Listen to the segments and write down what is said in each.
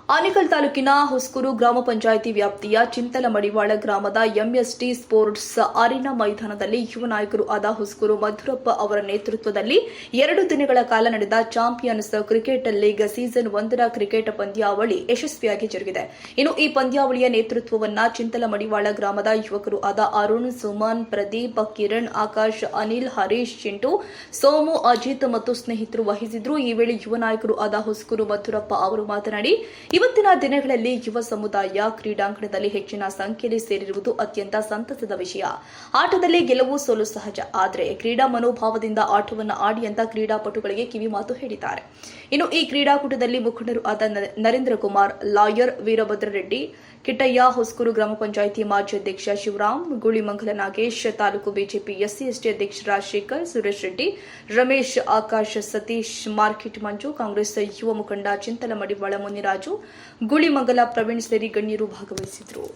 ಆನೇಕಲ್ ತಾಲೂಕಿನ ಹುಸ್ಕೂರು ಗ್ರಾಮ ಪಂಚಾಯಿತಿ ವ್ಯಾಪ್ತಿಯ ಚಿಂತಲಮಡಿವಾಳ ಗ್ರಾಮದ ಎಂಎಸ್ಟಿ ಸ್ಪೋರ್ಟ್ಸ್ ಅರೀನಾ ಮೈದಾನದಲ್ಲಿ ಯುವ ನಾಯಕರು ಆದ ಹುಸ್ಕೂರು ಮಧುರಪ್ಪ ಅವರ ನೇತೃತ್ವದಲ್ಲಿ 2 ದಿನಗಳ ಕಾಲ ನಡೆದ ಚಾಂಪಿಯನ್ಸ್ ಕ್ರಿಕೆಟ್ ಲೀಗ್ ಸೀಸನ್ 1ರ ಕ್ರಿಕೆಟ್ ಪಂದ್ಯಾವಳಿ ಯಶಸ್ವಿಯಾಗಿ ಜರುಗಿದೆ. ಇನ್ನು ಈ ಪಂದ್ಯಾವಳಿಯ ನೇತೃತ್ವವನ್ನು ಚಿಂತಲಮಡಿವಾಳ ಗ್ರಾಮದ ಯುವಕರು ಆದ ಅರುಣ್, ಸುಮನ್, ಪ್ರದೀಪ್, ಕಿರಣ್, ಆಕಾಶ್, ಅನಿಲ್, ಹರೀಶ್, ಚಿಂಟು, ಸೋಮು, ಅಜಿತ್ ಮತ್ತು ಸ್ನೇಹಿತರು ವಹಿಸಿದ್ರು. ಈ ವೇಳೆ ಯುವ ನಾಯಕರು ಆದ ಹುಸ್ಕೂರು ಮಧುರಪ್ಪ ಅವರು ಮಾತನಾಡಿ, ಇವತ್ತಿನ ದಿನಗಳಲ್ಲಿ ಯುವ ಸಮುದಾಯ ಕ್ರೀಡಾಂಗಣದಲ್ಲಿ ಹೆಚ್ಚಿನ ಸಂಖ್ಯೆಯಲ್ಲಿ ಸೇರಿರುವುದು ಅತ್ಯಂತ ಸಂತಸದ ವಿಷಯ. ಆಟದಲ್ಲಿ ಗೆಲುವು ಸೋಲು ಸಹಜ, ಆದರೆ ಕ್ರೀಡಾ ಮನೋಭಾವದಿಂದ ಆಟವನ್ನು ಆಡಿ ಅಂತ ಕ್ರೀಡಾಪಟುಗಳಿಗೆ ಕಿವಿ ಮಾತು ಹೇಳಿದ್ದಾರೆ. ಇನ್ನು ಈ ಕ್ರೀಡಾಕೂಟದಲ್ಲಿ ಮುಖಂಡರು ಆದ ನರೇಂದ್ರ ಕುಮಾರ್, ಲಾಯರ್ ವೀರಭದ್ರ ರೆಡ್ಡಿ, ಕಿಟ್ಟಯ್ಯ, ಹುಸ್ಕೂರು ಗ್ರಾಮ ಪಂಚಾಯಿತಿ ಮಾಜಿ ಅಧ್ಯಕ್ಷ ಶಿವರಾಮ್, ಗುಳಿಮಂಗಲ ನಾಗೇಶ್, ತಾಲೂಕು ಬಿಜೆಪಿ ಎಸ್ಸಿ/ಎಸ್ಟಿ ಅಧ್ಯಕ್ಷ ರಾಜಶೇಖರ್, ಸುರೇಶ್ ರೆಡ್ಡಿ, ರಮೇಶ್, ಆಕಾಶ್, ಸತೀಶ್, ಮಾರ್ಕೆಟ್ ಮಂಜು, ಕಾಂಗ್ರೆಸ್ ಯುವ ಮುಖಂಡ ಚಿಂತಲಮಡಿವಾಳ ಮುನಿರಾಜು, ಗುಳಿಮಂಗಲ ಪ್ರವೀಣ್ ಸೇರಿ ಗಣ್ಯರು ಭಾಗವಹಿಸಿದರು.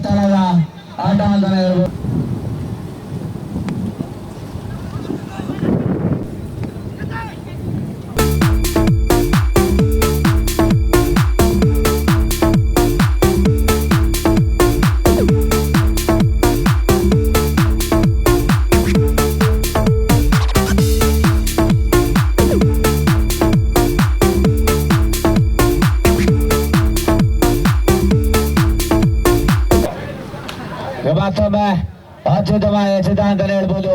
ತರದ ಆಟ ಅಂತಾನೆ ಹೇಳ್ಬೋದು. ಮತ್ತೊಮ್ಮೆ ಅತ್ಯುತ್ತಮ ಎಸೆತ ಅಂತಾನೆ ಹೇಳ್ಬೋದು.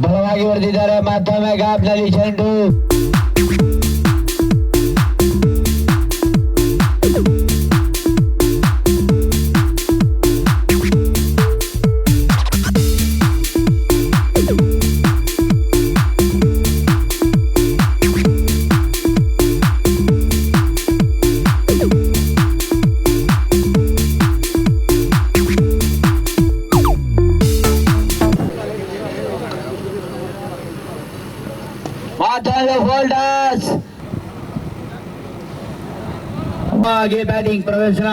ಬಲವಾಗಿ ಹೊಡೆದಿದ್ದಾರೆ. ಮತ್ತೊಮ್ಮೆ ಗ್ಯಾಪ್ನಲ್ಲಿ ಚೆಂಡು. ಹೋಲ್ಡರ್ಸ್ ಬ್ಯಾಟಿಂಗ್ ಪ್ರದರ್ಶನ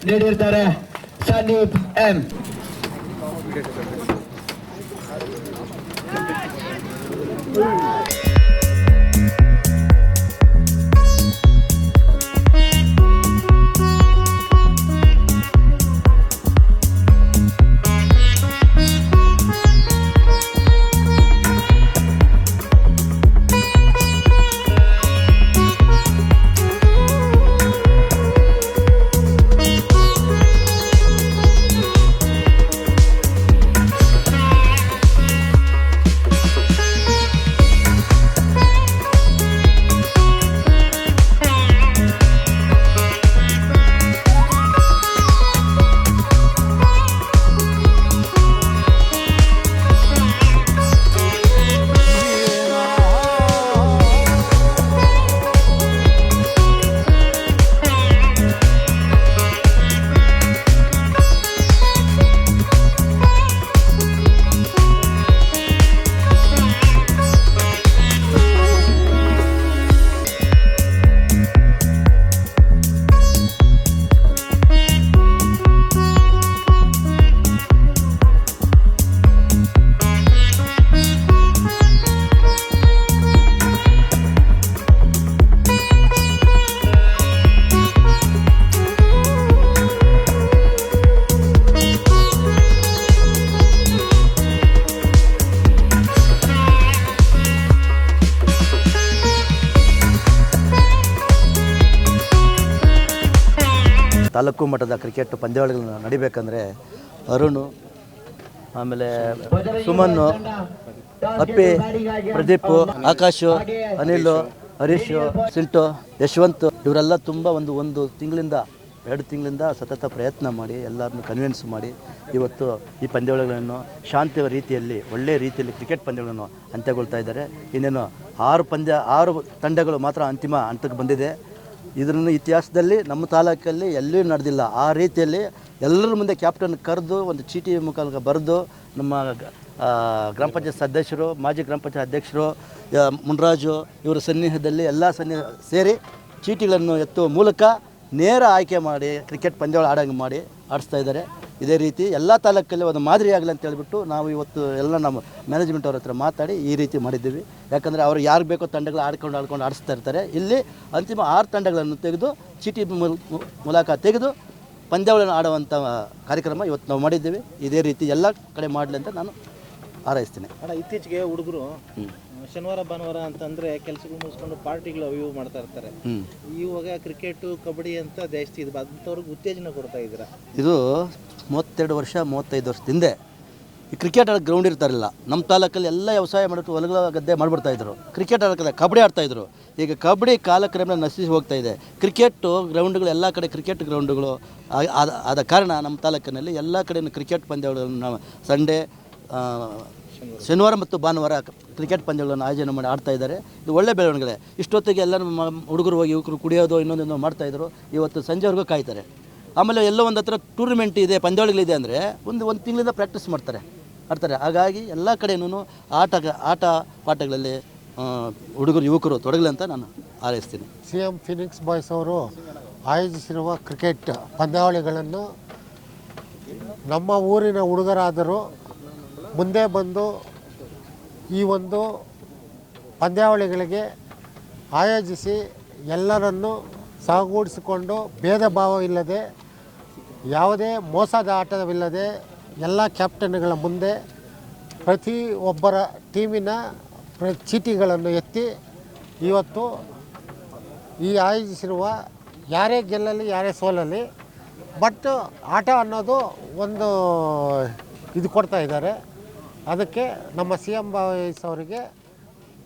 ನೀಡಿರ್ತಾರೆ ಸಂದೀಪ್ ಎಂ. ತಾಲೂಕು ಮಟ್ಟದ ಕ್ರಿಕೆಟ್ ಪಂದ್ಯಾವಳಿಗಳನ್ನ ನಡಿಬೇಕಂದ್ರೆ ಅರುಣ್, ಆಮೇಲೆ ಸುಮನ್ನು, ಅಪ್ಪಿ, ಪ್ರದೀಪ್, ಆಕಾಶ್, ಅನಿಲ್, ಹರೀಶ್, ಸಿಂಟು, ಯಶವಂತ್ ಇವರೆಲ್ಲ ತುಂಬ ಒಂದು ತಿಂಗಳಿಂದ 2 ತಿಂಗಳಿಂದ ಸತತ ಪ್ರಯತ್ನ ಮಾಡಿ ಎಲ್ಲರನ್ನು ಕನ್ವಿನ್ಸ್ ಮಾಡಿ ಇವತ್ತು ಈ ಪಂದ್ಯಾವಳಿಗಳನ್ನು ಶಾಂತಿ ರೀತಿಯಲ್ಲಿ ಒಳ್ಳೆಯ ರೀತಿಯಲ್ಲಿ ಕ್ರಿಕೆಟ್ ಪಂದ್ಯಗಳನ್ನು ಅಂತ್ಯಗೊಳ್ತಾ ಇದ್ದಾರೆ. ಇನ್ನೇನು 6 ತಂಡಗಳು ಮಾತ್ರ ಅಂತಿಮ ಹಂತಕ್ಕೆ ಬಂದಿದೆ. ಇದನ್ನು ಇತಿಹಾಸದಲ್ಲಿ ನಮ್ಮ ತಾಲೂಕಲ್ಲಿ ಎಲ್ಲೂ ನಡೆದಿಲ್ಲ. ಆ ರೀತಿಯಲ್ಲಿ ಎಲ್ಲರ ಮುಂದೆ ಕ್ಯಾಪ್ಟನ್ ಕರೆದು ಒಂದು ಚೀಟಿ ಮುಖಾಂತರ ಬರೆದು ನಮ್ಮ ಗ್ರಾಮ ಪಂಚಾಯತ್ ಸದಸ್ಯರು, ಮಾಜಿ ಗ್ರಾಮ ಪಂಚಾಯತ್ ಅಧ್ಯಕ್ಷರು, ಮುನ್ರಾಜು ಇವರ ಸನ್ನಿಹಿತದಲ್ಲಿ ಎಲ್ಲ ಸೇರಿ ಚೀಟಿಗಳನ್ನು ಎತ್ತುವ ಮೂಲಕ ನೇರ ಆಯ್ಕೆ ಮಾಡಿ ಕ್ರಿಕೆಟ್ ಪಂದ್ಯಾವಳಿ ಆಡಂಗೆ ಮಾಡಿ ಆಡಿಸ್ತಾ ಇದ್ದಾರೆ. ಇದೇ ರೀತಿ ಎಲ್ಲ ತಾಲೂಕಲ್ಲಿ ಒಂದು ಮಾದರಿ ಆಗಲಿ ಅಂತ ಹೇಳ್ಬಿಟ್ಟು ನಾವು ಇವತ್ತು ಎಲ್ಲ ನಮ್ಮ ಮ್ಯಾನೇಜ್ಮೆಂಟ್ ಅವ್ರ ಹತ್ರ ಮಾತಾಡಿ ಈ ರೀತಿ ಮಾಡಿದ್ದೀವಿ. ಯಾಕಂದರೆ ಅವರು ಯಾರು ಬೇಕೋ ತಂಡಗಳು ಆಡ್ಕೊಂಡು ಆಡಿಸ್ತಾ ಇರ್ತಾರೆ. ಇಲ್ಲಿ ಅಂತಿಮ 6 ತಂಡಗಳನ್ನು ತೆಗೆದು ಚೀಟಿ ಮೂಲಕ ತೆಗೆದು ಪಂದ್ಯಾವಳಿಯನ್ನು ಆಡುವಂಥ ಕಾರ್ಯಕ್ರಮ ಇವತ್ತು ನಾವು ಮಾಡಿದ್ದೀವಿ. ಇದೇ ರೀತಿ ಎಲ್ಲ ಕಡೆ ಮಾಡಲಿ ಅಂತ ನಾನು ಹಾರೈಸ್ತೀನಿ. ಇತ್ತೀಚೆಗೆ ಹುಡುಗರು ಶನಿವಾರ ಭಾನುವಾರ ಅಂತಂದರೆ ಕೆಲಸಗಳು ಮುಗಿಸ್ಕೊಂಡು ಪಾರ್ಟಿಗಳು ಅವು ಮಾಡ್ತಾ ಇರ್ತಾರೆ. ಇವಾಗ ಕ್ರಿಕೆಟು, ಕಬಡ್ಡಿ ಅಂತ ಜಾಸ್ತಿ ಇದು ಅಂಥವ್ರಿಗೆ ಉತ್ತೇಜನ ಕೊಡ್ತಾ ಇದ್ದೀರಾ? ಇದು 32 ವರ್ಷ 35 ವರ್ಷದ ಹಿಂದೆ ಈ ಕ್ರಿಕೆಟ್ ಆಡೋ ಗ್ರೌಂಡ್ ಇರ್ತಾರಿಲ್ಲ. ನಮ್ಮ ತಾಲೂಕಲ್ಲಿ ಎಲ್ಲ ವ್ಯವಸಾಯ ಮಾಡಿಬಿಟ್ಟು ಹೊಲಗಳ ಗದ್ದೆ ಮಾಡಿಬಿಡ್ತಾಯಿದ್ರು. ಕ್ರಿಕೆಟ್ ಆಡೋಕ್ಕಲ್ಲ, ಕಬಡ್ಡಿ ಆಡ್ತಾಯಿದ್ರು. ಈಗ ಕಬಡ್ಡಿ ಕಾಲಕ್ರಮ ನಶಿಸಿ ಹೋಗ್ತಾ ಇದೆ. ಕ್ರಿಕೆಟು ಗ್ರೌಂಡ್ಗಳು ಎಲ್ಲ ಕಡೆ ಕ್ರಿಕೆಟ್ ಗ್ರೌಂಡ್ಗಳು ಆದ ಕಾರಣ ನಮ್ಮ ತಾಲೂಕಿನಲ್ಲಿ ಎಲ್ಲ ಕಡೆಯೂ ಕ್ರಿಕೆಟ್ ಪಂದ್ಯಗಳನ್ನು ನಾವು ಸಂಡೇ, ಶನಿವಾರ ಮತ್ತು ಭಾನುವಾರ ಕ್ರಿಕೆಟ್ ಪಂದ್ಯಗಳನ್ನು ಆಯೋಜನೆ ಮಾಡಿ ಆಡ್ತಾ ಇದ್ದಾರೆ. ಇದು ಒಳ್ಳೆ ಬೆಳವಣಿಗೆ. ಇಷ್ಟೊತ್ತಿಗೆ ಎಲ್ಲ ಹುಡುಗರು ಹೋಗಿ ಯುವಕರು ಕುಡಿಯೋದು ಇನ್ನೊಂದೇನೋ ಮಾಡ್ತಾಯಿದ್ರು. ಇವತ್ತು ಸಂಜೆವರೆಗೂ ಕಾಯ್ತಾರೆ. ಆಮೇಲೆ ಎಲ್ಲೋ ಒಂದು ಹತ್ರ ಟೂರ್ನಮೆಂಟ್ ಇದೆ, ಪಂದ್ಯಾವಳಿಗಳಿದೆ ಅಂದರೆ ಒಂದು ತಿಂಗಳಿಂದ ಪ್ರಾಕ್ಟೀಸ್ ಆಡ್ತಾರೆ. ಹಾಗಾಗಿ ಎಲ್ಲ ಕಡೆಯೂ ಆಟ ಪಾಠಗಳಲ್ಲಿ ಹುಡುಗರು ಯುವಕರು ತೊಡಗಲಿ ಅಂತ ನಾನು ಹಾರೈಸ್ತೀನಿ. CM ಫಿನಿಕ್ಸ್ ಬಾಯ್ಸ್ ಅವರು ಆಯೋಜಿಸಿರುವ ಕ್ರಿಕೆಟ್ ಪಂದ್ಯಾವಳಿಗಳನ್ನು ನಮ್ಮ ಊರಿನ ಹುಡುಗರಾದರೂ ಮುಂದೆ ಬಂದು ಈ ಒಂದು ಪಂದ್ಯಾವಳಿಗಳಿಗೆ ಆಯೋಜಿಸಿ ಎಲ್ಲರನ್ನು ಸಹಗೂಡಿಸಿಕೊಂಡು ಭೇದ ಭಾವ ಇಲ್ಲದೆ ಯಾವುದೇ ಮೋಸದ ಆಟವಿಲ್ಲದೆ ಎಲ್ಲ ಕ್ಯಾಪ್ಟನ್ಗಳ ಮುಂದೆ ಪ್ರತಿ ಒಬ್ಬರ ಟೀಮಿನ ಚೀಟಿಗಳನ್ನು ಎತ್ತಿ ಇವತ್ತು ಈ ಆಯೋಜಿಸಿರುವ ಯಾರೇ ಗೆಲ್ಲಲಿ ಯಾರೇ ಸೋಲಲಿ ಬಟ್ ಆಟ ಅನ್ನೋದು ಒಂದು ಇದು ಕೊಡ್ತಾ ಇದ್ದಾರೆ. ಅದಕ್ಕೆ ನಮ್ಮ CM ಬಾಯ್ಸ್ ಅವರಿಗೆ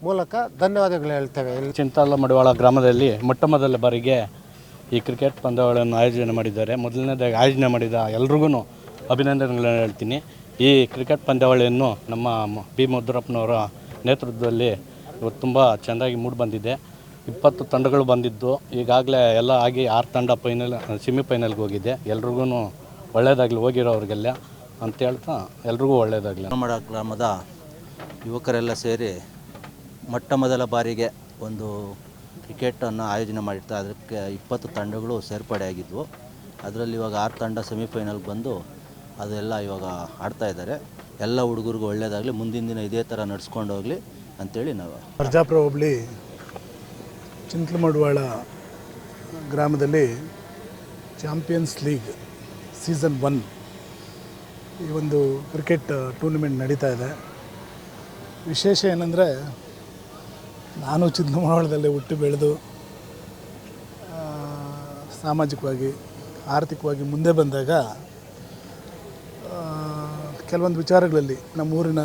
ಮೂಲಕ ಧನ್ಯವಾದಗಳು ಹೇಳ್ತೇವೆ. ಚಿಂತಾಲ ಮಡಿವಾಳ ಗ್ರಾಮದಲ್ಲಿ ಮೊಟ್ಟಮೊದಲ ಬಾರಿಗೆ ಈ ಕ್ರಿಕೆಟ್ ಪಂದ್ಯಾವಳಿಯನ್ನು ಆಯೋಜನೆ ಮಾಡಿದ್ದಾರೆ. ಮೊದಲನೇದಾಗಿ ಆಯೋಜನೆ ಮಾಡಿದ ಎಲ್ರಿಗೂ ಅಭಿನಂದನೆಗಳನ್ನು ಹೇಳ್ತೀನಿ. ಈ ಕ್ರಿಕೆಟ್ ಪಂದ್ಯಾವಳಿಯನ್ನು ನಮ್ಮ ಬಿ ಮುದ್ರಪ್ಪನವರ ನೇತೃತ್ವದಲ್ಲಿ ಇವತ್ತು ತುಂಬ ಚೆಂದಾಗಿ ಮೂಡಿಬಂದಿದೆ. 20 ತಂಡಗಳು ಬಂದಿದ್ದು ಈಗಾಗಲೇ ಎಲ್ಲ ಆಗಿ 6 ತಂಡ ಸೆಮಿಫೈನಲ್ಗೆ ಹೋಗಿದೆ. ಎಲ್ರಿಗೂ ಒಳ್ಳೆಯದಾಗಲಿ ಹೋಗಿರೋರಿಗೆಲ್ಲ ಅಂತ ಹೇಳ್ತಾ ಎಲ್ರಿಗೂ ಒಳ್ಳೆಯದಾಗಲಿ. ಗ್ರಾಮದ ಯುವಕರೆಲ್ಲ ಸೇರಿ ಮೊಟ್ಟಮೊದಲ ಬಾರಿಗೆ ಒಂದು ಕ್ರಿಕೆಟನ್ನು ಆಯೋಜನೆ ಮಾಡಿರ್ತಾ. ಅದಕ್ಕೆ 20 ತಂಡಗಳು ಸೇರ್ಪಡೆಯಾಗಿದ್ವು. ಅದರಲ್ಲಿ ಇವಾಗ 6 ತಂಡ ಸೆಮಿಫೈನಲ್ಗೆ ಬಂದು ಅದೆಲ್ಲ ಇವಾಗ ಆಡ್ತಾ ಇದ್ದಾರೆ. ಎಲ್ಲ ಹುಡುಗರಿಗೂ ಒಳ್ಳೆಯದಾಗಲಿ, ಮುಂದಿನ ದಿನ ಇದೇ ಥರ ನಡೆಸ್ಕೊಂಡು ಹೋಗಲಿ ಅಂಥೇಳಿ ನಾವು. ಸರ್ಜಾಪುರ ಹೋಬಳಿ ಚಿಂತಲಮಡಿವಾಳ ಗ್ರಾಮದಲ್ಲಿ ಚಾಂಪಿಯನ್ಸ್ ಲೀಗ್ ಸೀಸನ್ 1 ಈ ಒಂದು ಕ್ರಿಕೆಟ್ ಟೂರ್ನಿಮೆಂಟ್ ನಡೀತಾ ಇದೆ. ವಿಶೇಷ ಏನಂದರೆ, ನಾನು ಚಿಂತಲಮಡಿವಾಳದಲ್ಲಿ ಹುಟ್ಟಿ ಬೆಳೆದು ಸಾಮಾಜಿಕವಾಗಿ ಆರ್ಥಿಕವಾಗಿ ಮುಂದೆ ಬಂದಾಗ ಕೆಲವೊಂದು ವಿಚಾರಗಳಲ್ಲಿ ನಮ್ಮೂರಿನ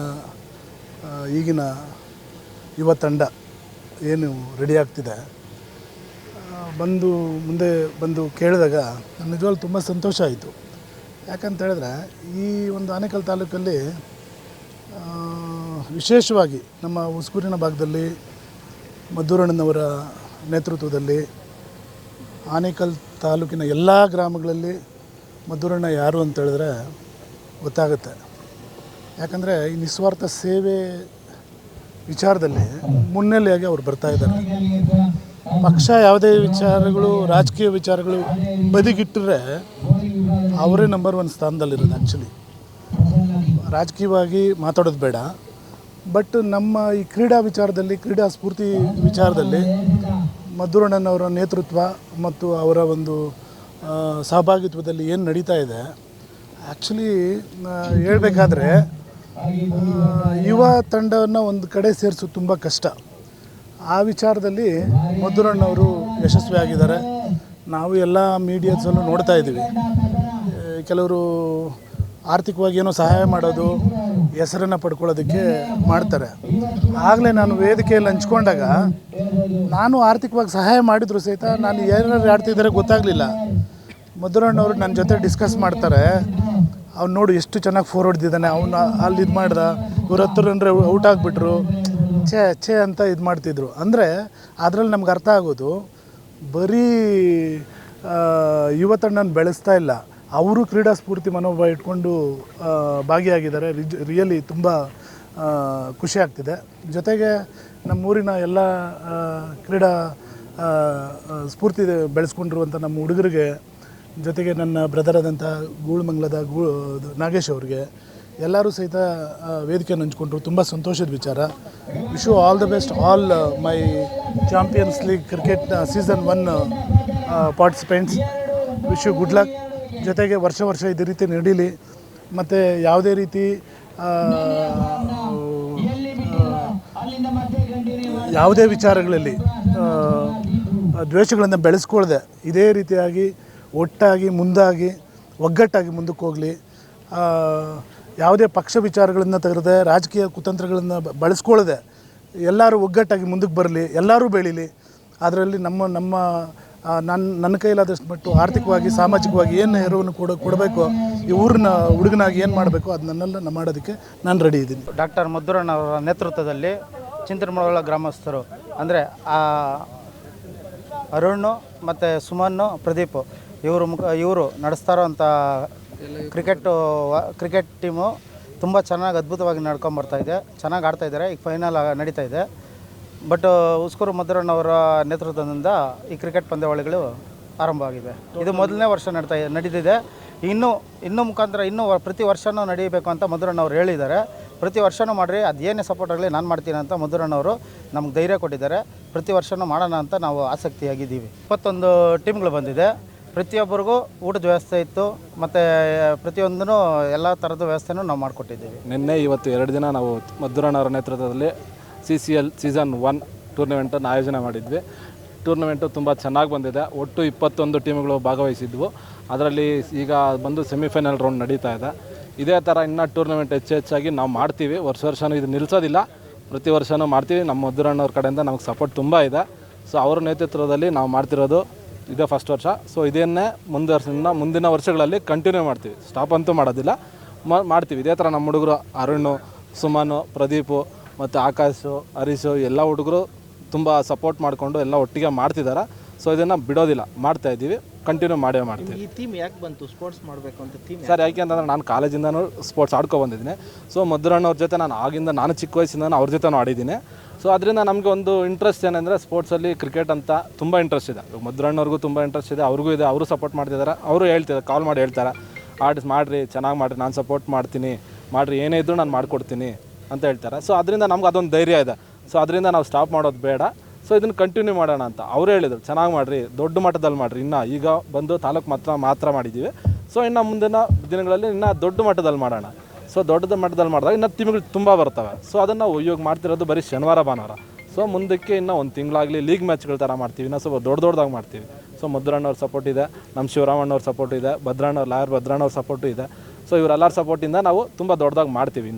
ಈಗಿನ ಯುವ ತಂಡ ಏನು ರೆಡಿ ಆಗ್ತಿದೆ ಮುಂದೆ ಬಂದು ಕೇಳಿದಾಗ ನನ್ನ ನಿಜವಾಗ್ಲೂ ತುಂಬ ಸಂತೋಷ ಆಯಿತು. ಯಾಕಂತ ಹೇಳಿದ್ರೆ ಈ ಒಂದು ಆನೇಕಲ್ ತಾಲೂಕಲ್ಲಿ ವಿಶೇಷವಾಗಿ ನಮ್ಮ ಹೊಸೂರಿನ ಭಾಗದಲ್ಲಿ ಮದ್ದೂರಣ್ಣನವರ ನೇತೃತ್ವದಲ್ಲಿ ಆನೇಕಲ್ ತಾಲೂಕಿನ ಎಲ್ಲ ಗ್ರಾಮಗಳಲ್ಲಿ ಮದ್ದೂರಣ್ಣ ಯಾರು ಅಂತ ಹೇಳಿದ್ರೆ ಗೊತ್ತಾಗುತ್ತೆ. ಯಾಕಂದರೆ ಈ ನಿಸ್ವಾರ್ಥ ಸೇವೆ ವಿಚಾರದಲ್ಲಿ ಮುನ್ನೆಲೆಯಾಗಿ ಅವ್ರು ಬರ್ತಾಯಿದ್ದಾರೆ. ಪಕ್ಷ ಯಾವುದೇ ವಿಚಾರಗಳು, ರಾಜಕೀಯ ವಿಚಾರಗಳು ಬದಿಗಿಟ್ಟರೆ ಅವರೇ ನಂಬರ್ 1 ಸ್ಥಾನದಲ್ಲಿರೋದು. ಆ್ಯಕ್ಚುಲಿ ರಾಜಕೀಯವಾಗಿ ಮಾತಾಡೋದು ಬೇಡ, ಬಟ್ ನಮ್ಮ ಈ ಕ್ರೀಡಾ ವಿಚಾರದಲ್ಲಿ, ಕ್ರೀಡಾ ಸ್ಫೂರ್ತಿ ವಿಚಾರದಲ್ಲಿ ಮದ್ದೂರಣ್ಣನವರ ನೇತೃತ್ವ ಮತ್ತು ಅವರ ಒಂದು ಸಹಭಾಗಿತ್ವದಲ್ಲಿ ಏನು ನಡೀತಾ ಇದೆ, ಆ್ಯಕ್ಚುಲಿ ಹೇಳಬೇಕಾದ್ರೆ ಯುವ ತಂಡವನ್ನು ಒಂದು ಕಡೆ ಸೇರಿಸೋದು ತುಂಬ ಕಷ್ಟ. ಆ ವಿಚಾರದಲ್ಲಿ ಮದ್ದೂರಣ್ಣವರು ಯಶಸ್ವಿಯಾಗಿದ್ದಾರೆ. ನಾವು ಎಲ್ಲ ಮೀಡಿಯಾಸಲ್ಲೂ ನೋಡ್ತಾ ಇದ್ದೀವಿ. ಕೆಲವರು ಆರ್ಥಿಕವಾಗಿ ಏನೋ ಸಹಾಯ ಮಾಡೋದು, ಹೆಸರನ್ನು ಪಡ್ಕೊಳ್ಳೋದಕ್ಕೆ ಮಾಡ್ತಾರೆ. ಆಗಲೇ ನಾನು ವೇದಿಕೆಯಲ್ಲಿ ಹಂಚ್ಕೊಂಡಾಗ ನಾನು ಆರ್ಥಿಕವಾಗಿ ಸಹಾಯ ಮಾಡಿದ್ರು ಸಹಿತ ನಾನು ಯಾರು ಆಡ್ತಿದ್ದಾರೆ ಗೊತ್ತಾಗಲಿಲ್ಲ. ಮಧುರಣ್ಣವರು ನನ್ನ ಜೊತೆ ಡಿಸ್ಕಸ್ ಮಾಡ್ತಾರೆ. ಅವ್ನು ನೋಡು ಎಷ್ಟು ಚೆನ್ನಾಗಿ ಫೋರ್ ಹೊಡೆದಿದ್ದಾನೆ, ಅವನು ಅಲ್ಲಿ ಇದು ಮಾಡ್ದ, ಇವ್ರ 10 ರನ್ ಔಟ್ ಆಗಿಬಿಟ್ರು, ಛೇ ಅಂತ ಇದು ಮಾಡ್ತಿದ್ರು. ಅಂದರೆ ಅದರಲ್ಲಿ ನಮ್ಗೆ ಅರ್ಥ ಆಗೋದು ಬರೀ ಯುವ ತಂಡನ ಬೆಳೆಸ್ತಾ ಇಲ್ಲ, ಅವರು ಕ್ರೀಡಾ ಸ್ಫೂರ್ತಿ ಮನೋಭಾವ ಇಟ್ಕೊಂಡು ಭಾಗಿಯಾಗಿದ್ದಾರೆ. ರಿಯಲಿ ತುಂಬ ಖುಷಿ ಆಗ್ತಿದೆ. ಜೊತೆಗೆ ನಮ್ಮೂರಿನ ಎಲ್ಲ ಕ್ರೀಡಾ ಸ್ಫೂರ್ತಿ ಬೆಳೆಸ್ಕೊಂಡಿರುವಂಥ ನಮ್ಮ ಹುಡುಗರಿಗೆ, ಜೊತೆಗೆ ನನ್ನ ಬ್ರದರ್ ಆದಂಥ ಗೂಳುಮಂಗ್ಲದ ನಾಗೇಶ್ ಅವ್ರಿಗೆ ಎಲ್ಲರೂ ಸಹಿತ ವೇದಿಕೆಯನ್ನು ಹಂಚ್ಕೊಂಡ್ರು. ತುಂಬ ಸಂತೋಷದ ವಿಚಾರ. Wish you all the best all my Champions League cricket season 1 participants. Wish you good luck. ಜೊತೆಗೆ ವರ್ಷ ಇದೇ ರೀತಿ ನಡೀಲಿ. ಮತ್ತು ಯಾವುದೇ ರೀತಿ ಯಾವುದೇ ವಿಚಾರಗಳಲ್ಲಿ ದ್ವೇಷಗಳನ್ನು ಬೆಳೆಸ್ಕೊಳ್ದೆ ಇದೇ ರೀತಿಯಾಗಿ ಒಟ್ಟಾಗಿ ಮುಂದಾಗಿ ಒಗ್ಗಟ್ಟಾಗಿ ಮುಂದಕ್ಕೆ ಹೋಗಲಿ. ಯಾವುದೇ ಪಕ್ಷ ವಿಚಾರಗಳನ್ನು ತೆಗೆದೇ ರಾಜಕೀಯ ಕುತಂತ್ರಗಳನ್ನು ಬಳಸ್ಕೊಳ್ಳದೆ ಎಲ್ಲರೂ ಒಗ್ಗಟ್ಟಾಗಿ ಮುಂದಕ್ಕೆ ಬರಲಿ, ಎಲ್ಲರೂ ಬೆಳೀಲಿ. ಅದರಲ್ಲಿ ನನ್ನ ಕೈಲಾದಷ್ಟು ಮಟ್ಟು ಆರ್ಥಿಕವಾಗಿ ಸಾಮಾಜಿಕವಾಗಿ ಏನು ನೆರವನ್ನು ಕೊಡಬೇಕು, ಈ ಊರಿನ ಹುಡುಗನಾಗಿ ಏನು ಮಾಡಬೇಕು ಅದನ್ನೆಲ್ಲ ಮಾಡೋದಕ್ಕೆ ನಾನು ರೆಡಿ ಇದ್ದೀನಿ. ಡಾಕ್ಟರ್ ಮಧುರಣ್ಣವರ ನೇತೃತ್ವದಲ್ಲಿ ಚಿಂತನಮಳವಳ್ಳ ಗ್ರಾಮಸ್ಥರು ಅಂದರೆ ಅರುಣ್ ಮತ್ತು ಸುಮನ್, ಪ್ರದೀಪ್ ಇವರು ನಡೆಸ್ತಾ ಇರೋವಂಥ ಕ್ರಿಕೆಟ್ ಟೀಮು ತುಂಬ ಚೆನ್ನಾಗಿ ಅದ್ಭುತವಾಗಿ ನಡ್ಕೊಂಬರ್ತಾಯಿದೆ, ಚೆನ್ನಾಗಿ ಆಡ್ತಾಯಿದ್ದಾರೆ. ಈಗ ಫೈನಲ್ ನಡೀತಾ ಇದೆ. ಬಟ್ ಹುಸ್ಕೂರು ಮಧುರಣ್ಣವರ ನೇತೃತ್ವದಿಂದ ಈ ಕ್ರಿಕೆಟ್ ಪಂದ್ಯಾವಳಿಗಳು ಆರಂಭ ಆಗಿದೆ. ಇದು ಮೊದಲನೇ ವರ್ಷ ನಡೀತಿದೆ. ಇನ್ನೂ ಮುಖಾಂತರ ಪ್ರತಿ ವರ್ಷವೂ ನಡೀಬೇಕು ಅಂತ ಮಧುರಣ್ಣವ್ರು ಹೇಳಿದ್ದಾರೆ. ಪ್ರತಿ ವರ್ಷವೂ ಮಾಡಿರಿ, ಅದೇನೇ ಸಪೋರ್ಟ್ ಆಗಲಿ ನಾನು ಮಾಡ್ತೀನಿ ಅಂತ ಮಧುರಣ್ಣವರು ನಮ್ಗೆ ಧೈರ್ಯ ಕೊಟ್ಟಿದ್ದಾರೆ. ಪ್ರತಿ ವರ್ಷವೂ ಮಾಡೋಣ ಅಂತ ನಾವು ಆಸಕ್ತಿಯಾಗಿದ್ದೀವಿ. 21 ಟೀಮ್ಗಳು ಬಂದಿದೆ. ಪ್ರತಿಯೊಬ್ಬರಿಗೂ ಊಟದ ವ್ಯವಸ್ಥೆ ಇತ್ತು ಮತ್ತು ಪ್ರತಿಯೊಂದೂ ಎಲ್ಲ ಥರದ ವ್ಯವಸ್ಥೆನೂ ನಾವು ಮಾಡಿಕೊಟ್ಟಿದ್ದೀವಿ. ನಿನ್ನೆ ಇವತ್ತು 2 ದಿನ ನಾವು ಮಧುರಣ್ಣವರ ನೇತೃತ್ವದಲ್ಲಿ CCL ಸೀಸನ್ 1 ಟೂರ್ನಮೆಂಟನ್ನು ಆಯೋಜನೆ ಮಾಡಿದ್ವಿ. ಟೂರ್ನಮೆಂಟು ತುಂಬ ಚೆನ್ನಾಗಿ ಬಂದಿದೆ. ಒಟ್ಟು 21 ಟೀಮ್ಗಳು ಭಾಗವಹಿಸಿದ್ವು. ಅದರಲ್ಲಿ ಈಗ ಬಂದು ಸೆಮಿಫೈನಲ್ ರೌಂಡ್ ನಡೀತಾ ಇದೆ. ಇದೇ ಥರ ಇನ್ನೂ ಟೂರ್ನಮೆಂಟ್ ಹೆಚ್ಚಾಗಿ ನಾವು ಮಾಡ್ತೀವಿ. ವರ್ಷವೂ ಇದು ನಿಲ್ಲಿಸೋದಿಲ್ಲ, ಪ್ರತಿ ವರ್ಷವೂ ಮಾಡ್ತೀವಿ. ನಮ್ಮ ಮಧುರಣ್ಣವ್ರ ಕಡೆಯಿಂದ ನಮಗೆ ಸಪೋರ್ಟ್ ತುಂಬ ಇದೆ. ಸೊ ಅವ್ರ ನೇತೃತ್ವದಲ್ಲಿ ನಾವು ಮಾಡ್ತಿರೋದು ಇದೇ ಫಸ್ಟ್ ವರ್ಷ. ಸೊ ಇದನ್ನೇ ಮುಂದಿನ ವರ್ಷಗಳಲ್ಲಿ ಕಂಟಿನ್ಯೂ ಮಾಡ್ತೀವಿ, ಸ್ಟಾಪ್ ಅಂತೂ ಮಾಡೋದಿಲ್ಲ, ಮಾಡ್ತೀವಿ. ಇದೇ ಥರ ನಮ್ಮ ಹುಡುಗರು ಅರುಣ್, ಸುಮನ್, ಪ್ರದೀಪು ಮತ್ತು ಆಕಾಶು, ಹರೀಶು ಎಲ್ಲ ಹುಡುಗರು ತುಂಬ ಸಪೋರ್ಟ್ ಮಾಡಿಕೊಂಡು ಎಲ್ಲ ಒಟ್ಟಿಗೆ ಮಾಡ್ತಿದ್ದಾರೆ. ಸೊ ಇದನ್ನು ಬಿಡೋದಿಲ್ಲ, ಮಾಡ್ತಾಯಿದ್ದೀವಿ, ಕಂಟಿನ್ಯೂ ಮಾಡೇ ಮಾಡ್ತೀವಿ. ಈ ಥೀಮ್ ಯಾಕೆ ಬಂತು ಸ್ಪೋರ್ಟ್ಸ್ ಮಾಡಬೇಕು ಅಂತ ಥೀಮ್? ಸರ್ ಯಾಕೆ ಅಂತಂದರೆ ನಾನು ಕಾಲೇಜಿಂದನೂ ಸ್ಪೋರ್ಟ್ಸ್ ಆಡ್ಕೊಬಂದಿದ್ದೀನಿ. ಸೊ ಮಧುರಣ್ಣವ್ರ ಜೊತೆ ನಾನು ಚಿಕ್ಕ ವಯಸ್ಸಿಂದ ಅವ್ರ ಜೊತೆನೂ ಆಡಿದ್ದೀನಿ. ಸೊ ಅದರಿಂದ ನಮಗೆ ಒಂದು ಇಂಟ್ರೆಸ್ಟ್ ಏನಂದರೆ ಸ್ಪೋರ್ಟ್ಸಲ್ಲಿ ಕ್ರಿಕೆಟ್ ಅಂತ ತುಂಬ ಇಂಟ್ರೆಸ್ಟ್ ಇದೆ. ಮಧುರಣ್ಣವ್ರಿಗೂ ತುಂಬ ಇಂಟ್ರೆಸ್ಟ್ ಇದೆ, ಅವ್ರಿಗೂ ಇದೆ. ಅವರು ಸಪೋರ್ಟ್ ಮಾಡ್ತಿದ್ದಾರೆ. ಅವರು ಹೇಳ್ತಿದ್ದಾರೆ, ಕಾಲ್ ಮಾಡಿ ಹೇಳ್ತಾರೆ, ಮಾಡಿರಿ, ಚೆನ್ನಾಗಿ ಮಾಡಿರಿ, ನಾನು ಸಪೋರ್ಟ್ ಮಾಡ್ತೀನಿ, ಮಾಡಿರಿ, ಏನೇ ಇದ್ದರೂ ನಾನು ಮಾಡಿಕೊಡ್ತೀನಿ ಅಂತ ಹೇಳ್ತಾರೆ. ಸೊ ಅದರಿಂದ ನಮ್ಗೆ ಅದೊಂದು ಧೈರ್ಯ ಇದೆ. ಸೊ ಅದರಿಂದ ನಾವು ಸ್ಟಾಪ್ ಮಾಡೋದು ಬೇಡ, ಸೊ ಇದನ್ನು ಕಂಟಿನ್ಯೂ ಮಾಡೋಣ ಅಂತ ಅವರು ಹೇಳಿದರು. ಚೆನ್ನಾಗಿ ಮಾಡಿರಿ, ದೊಡ್ಡ ಮಟ್ಟದಲ್ಲಿ ಮಾಡಿರಿ. ಈಗ ಬಂದು ತಾಲೂಕು ಮಾತ್ರ ಮಾಡಿದ್ದೀವಿ. ಸೊ ಇನ್ನು ಮುಂದಿನ ದಿನಗಳಲ್ಲಿ ಇನ್ನೂ ದೊಡ್ಡ ಮಟ್ಟದಲ್ಲಿ ಮಾಡೋಣ. ಸೊ ದೊಡ್ಡ ಮಟ್ಟದಲ್ಲಿ ಮಾಡಿದಾಗ ಇನ್ನೂ ಟೀಮ್ಗಳು ತುಂಬ ಬರ್ತವೆ. ಸೊ ಅದನ್ನು ಇವಾಗ ಮಾಡ್ತಿರೋದು ಬರೀ ಶನಿವಾರ ಭಾನುವಾರ. ಸೊ ಮುಂದಕ್ಕೆ ಇನ್ನೂ ಒಂದು ತಿಂಗಳಾಗಲಿ ಲೀಗ್ ಮ್ಯಾಚ್ಗಳ ಥರ ಮಾಡ್ತೀವಿ, ಇನ್ನೂ ಸ್ವಲ್ಪ ದೊಡ್ಡದಾಗಿ ಮಾಡ್ತೀವಿ. ಸೊ ಮಧುರಣ್ಣವ್ರ ಸಪೋರ್ಟ್ ಇದೆ, ನಮ್ಮ ಶಿವರಾಮಣ್ಣವ್ರ ಸಪೋರ್ಟ್ ಇದೆ, ಲಾಯರ್ ಭದ್ರಣ್ಣವ್ರ ಸಪೋರ್ಟು ಇದೆ. ಸೊ ಇವರೆಲ್ಲರ ಸಪೋರ್ಟಿಂದ ನಾವು ತುಂಬ ದೊಡ್ಡದಾಗಿ ಮಾಡ್ತೀವಿ.